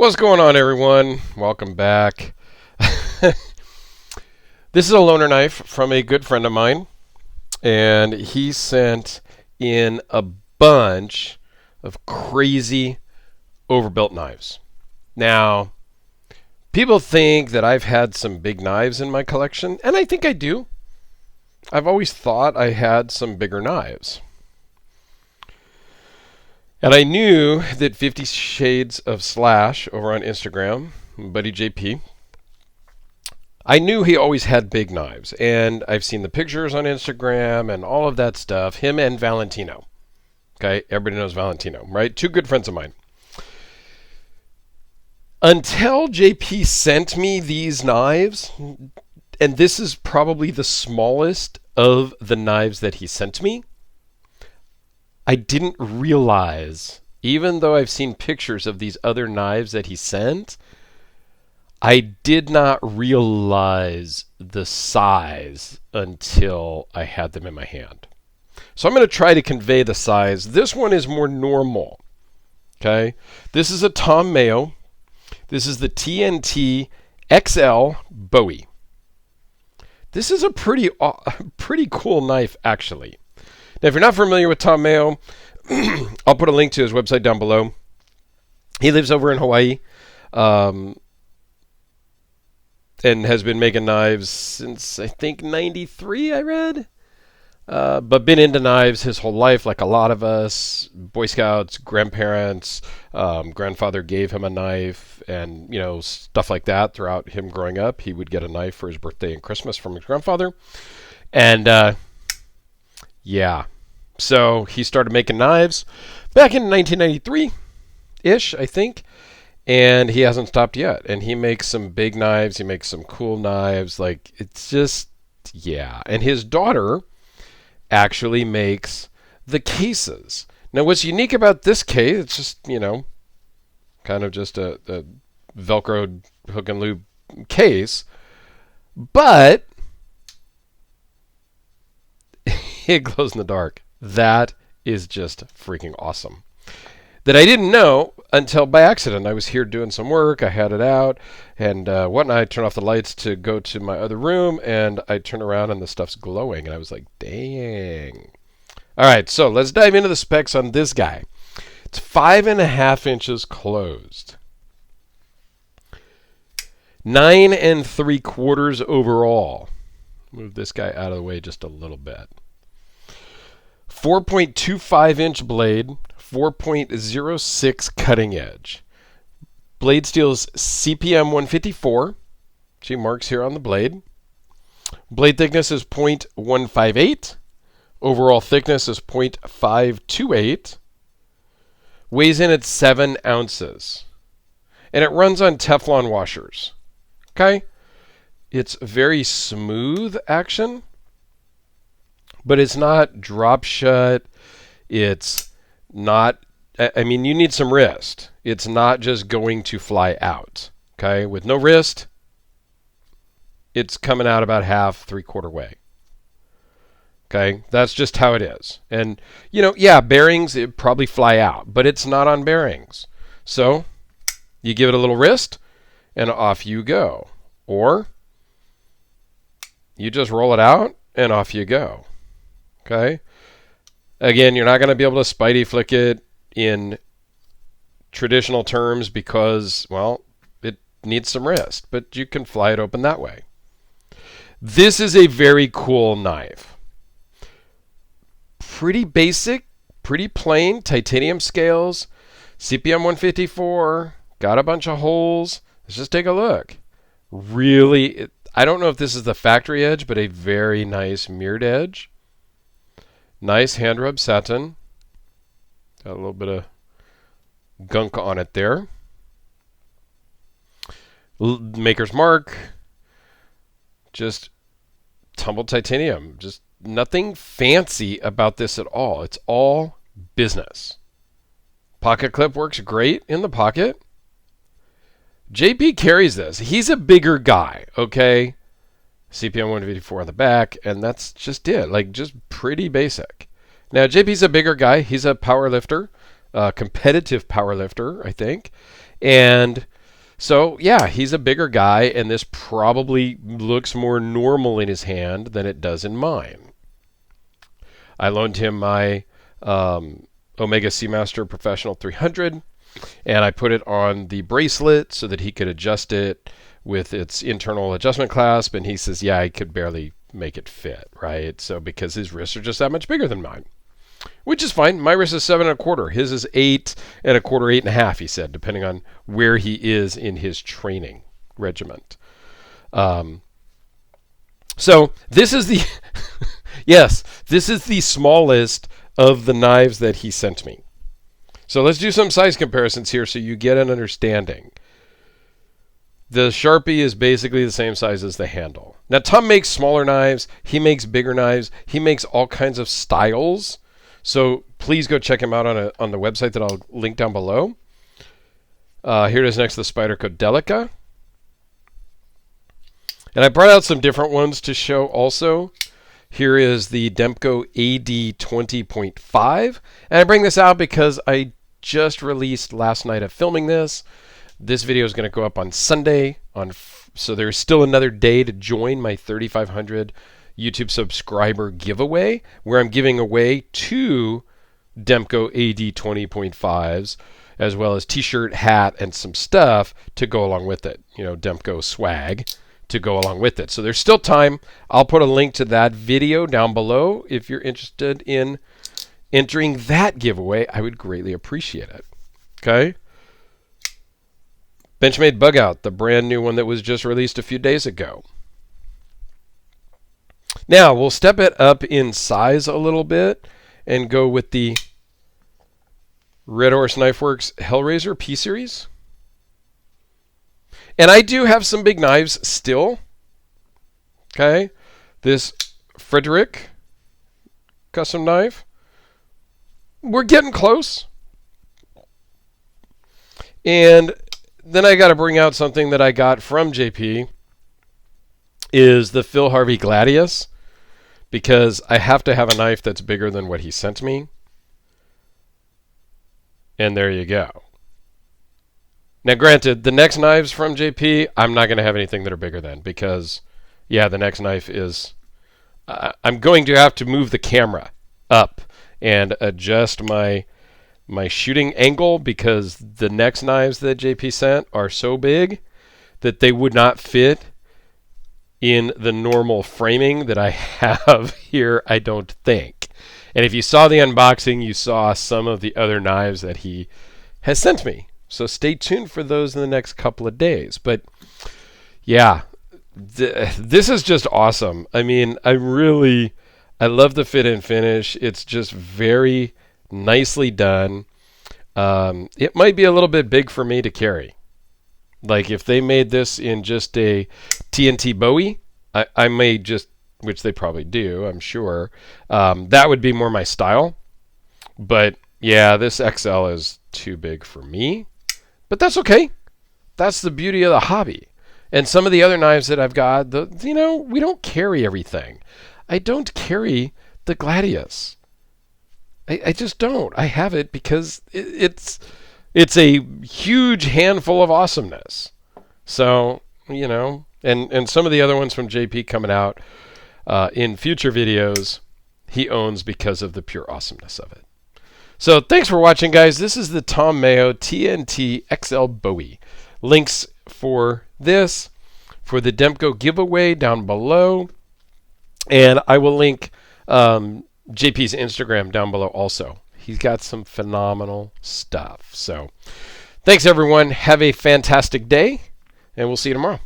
What's going on, everyone? Welcome back. This is a loaner knife from a good friend of mine, and he sent in a bunch of crazy overbuilt knives. Now, people think that I've had some big knives in my collection, and I think I do. I've always thought I had some bigger knives. And I knew that 50 Shades of Slash over on Instagram, buddy JP, I knew he always had big knives. And I've seen the pictures on Instagram and all of that stuff. Him and Valentino. Okay, everybody knows Valentino, right? Two good friends of mine. Until JP sent me these knives, and this is probably the smallest of the knives that he sent me, I didn't realize, even though I've seen pictures of these other knives that he sent, I did not realize the size until I had them in my hand. So I'm going to try to convey the size. This one is more normal. Okay? This is a Tom Mayo. This is the TNT XL Bowie. This is a pretty cool knife, actually. Now, if you're not familiar with Tom Mayo, I'll put a link to his website down below. He lives over in Hawaii and has been making knives since, I think, 93, I read. But been into knives his whole life, like a lot of us. Boy Scouts, grandparents, grandfather gave him a knife, and, stuff like that throughout him growing up. He would get a knife for his birthday and Christmas from his grandfather. And, yeah. So he started making knives back in 1993-ish, I think, and he hasn't stopped yet. And he makes some big knives. He makes some cool knives. Like, it's just, yeah. And his daughter actually makes the cases. Now, what's unique about this case, it's just, kind of just a Velcro hook and loop case, but it glows in the dark. That is just freaking awesome. That I didn't know until by accident. I was here doing some work. I had it out and whatnot. I turned off the lights to go to my other room, and I turn around and the stuff's glowing. And I was like, dang. All right, so let's dive into the specs on this guy. It's 5.5 inches closed. 9 3/4 overall. Move this guy out of the way just a little bit. 4.25 inch blade, 4.06 cutting edge. Blade steel's CPM 154. She marks here on the blade. Blade thickness is 0.158. Overall thickness is 0.528. Weighs in at 7 ounces. And it runs on Teflon washers. Okay? It's very smooth action, but it's not drop shut. It's not, you need some wrist. It's not just going to fly out. Okay? With no wrist, it's coming out about half, 3/4 way. Okay? That's just how it is. And, bearings, it probably fly out, but it's not on bearings. So, you give it a little wrist, and off you go. Or, you just roll it out, and off you go. Okay? Again, you're not going to be able to Spidey flick it in traditional terms because, well, it needs some wrist, but you can fly it open that way. This is a very cool knife. Pretty basic, pretty plain, titanium scales, CPM 154, got a bunch of holes. Let's just take a look. Really, I don't know if this is the factory edge, but a very nice mirrored edge. Nice hand rub satin. Got a little bit of gunk on it there. Maker's mark. Just tumbled titanium. Just nothing fancy about this at all. It's all business. Pocket clip works great in the pocket. JP carries this. He's a bigger guy, okay? CPM 154 on the back, and that's just it. Like, just pretty basic. Now, JP's a bigger guy. He's a power lifter, competitive power lifter, I think. And So, yeah, he's a bigger guy, and this probably looks more normal in his hand than it does in mine. I loaned him my Omega Seamaster Professional 300, and I put it on the bracelet so that he could adjust it with its internal adjustment clasp, and he says, yeah, I could barely make it fit, right? So because his wrists are just that much bigger than mine, which is fine. My wrist is 7.25. His is 8.25, 8.5. He said, depending on where he is in his training regiment. So this is the yes, this is the smallest of the knives that he sent me. So let's do some size comparisons here so you get an understanding. The Sharpie is basically the same size as the handle. Now, Tom makes smaller knives. He makes bigger knives. He makes all kinds of styles. So please go check him out on the website that I'll link down below. Here it is next to the Spyderco Delica. And I brought out some different ones to show also. Here is the Demko AD 20.5. And I bring this out because I just released last night of filming this. This video is going to go up on Sunday, so there's still another day to join my 3,500 YouTube subscriber giveaway, where I'm giving away 2 Demko AD 20.5s, as well as t-shirt, hat, and some stuff to go along with it. You know, Demko swag to go along with it. So there's still time. I'll put a link to that video down below if you're interested in entering that giveaway. I would greatly appreciate it. Okay? Benchmade Bug Out, the brand new one that was just released a few days ago. Now, we'll step it up in size a little bit and go with the Red Horse Knife Works Hellraiser P-Series. And I do have some big knives still. Okay? This Frederick custom knife. We're getting close. And then I got to bring out something that I got from JP, is the Phil Harvey Gladius, because I have to have a knife that's bigger than what he sent me. And there you go. Now, granted, the next knives from JP, I'm not going to have anything that are bigger than, because, yeah, the next knife is... I'm going to have to move the camera up and adjust my shooting angle, because the next knives that JP sent are so big that they would not fit in the normal framing that I have here, I don't think. And if you saw the unboxing, you saw some of the other knives that he has sent me. So stay tuned for those in the next couple of days. But yeah, this is just awesome. I mean, I love the fit and finish. It's just very nicely done. It might be a little bit big for me to carry. Like if they made this in just a TNT Bowie, I may just, which they probably do, I'm sure, that would be more my style. But yeah, this XL is too big for me. But that's okay. That's the beauty of the hobby. And some of the other knives that I've got, we don't carry everything. I don't carry the Gladius. I just don't. I have it because it's a huge handful of awesomeness. So, and some of the other ones from JP coming out in future videos, he owns because of the pure awesomeness of it. So thanks for watching, guys. This is the Tom Mayo TNT XL Bowie. Links for this, for the Demko giveaway down below. And I will link JP's Instagram down below also. He's got some phenomenal stuff. So thanks, everyone. Have a fantastic day, and we'll see you tomorrow.